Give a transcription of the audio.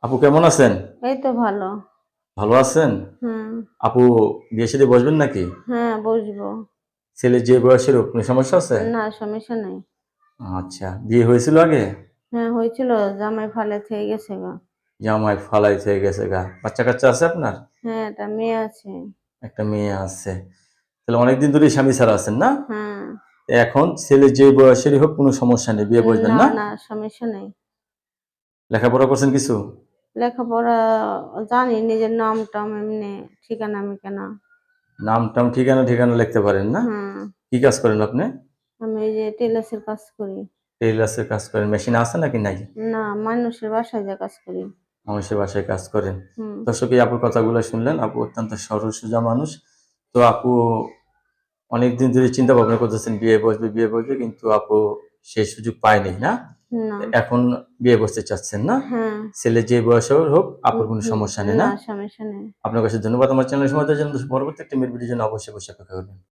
আপু কেমন আছেন? এই তো ভালো। ভালো আছেন? হুম। আপু বিয়ে শাদী বসবেন নাকি? হ্যাঁ, বসবো। ছেলে যে বয়সের কোনো সমস্যা আছে? না, সমস্যা নাই। আচ্ছা, বিয়ে হয়েছিল আগে? হ্যাঁ, হয়েছিল। জামাই ফালে থেকে গেছে গা। জামাই ফালাই হয়ে গেছে গা। বাচ্চা কাচ্চা আছে আপনার? হ্যাঁ, একটা মেয়ে আছে। একটা মেয়ে আছে। তাহলে অনেকদিন ধরে স্বামী ছাড়া আছেন না? হ্যাঁ। এখন ছেলে যে বয়সেরই হোক কোনো সমস্যা নেই, বিয়ে বসবেন না, না? না, সমস্যা নাই। লেখাপড়া করছেন কিছু? লেখাপড়া জানি, নিজের নাম টাম এমনি ঠিকানা মিকানা। নাম টাম ঠিকানা ঠিকানা লিখতে পারেন না? হুম। কি কাজ করেন আপনি? আমি এই যে টেলার্সের কাজ করি। টেইলার্সের কাজ করেন। মেশিন আছে নাকি নাই? না, মানুষের বাসায় যা কাজ করি। মানুষের বাসায় কাজ করেন। হুম। দর্শক এই আপুর কথাগুলো শুনলেন। আপু অত্যন্ত সরল সোজা মানুষ। তো আপু অনেকদিন ধরে চিন্তা ভাবনা করতেছেন বিয়ে বসবে কিন্তু আপু সেই সুযোগ পায়নি, না? না। এখন বিয়ে বসতে চাচ্ছেন, না? হ্যাঁ। ছেলে যে বয়সের হোক আপুর হুম, কোনো হুম। সমস্যা নেই, না? না, সমস্যা নেই। আপনার কাছে ধন্যবাদ আমার চ্যানেলের সময় দেওয়ার জন্য। পরবর্তী একটা মেয়ের ভিডিওর জন্য অবশ্যই অপেক্ষা করবেন।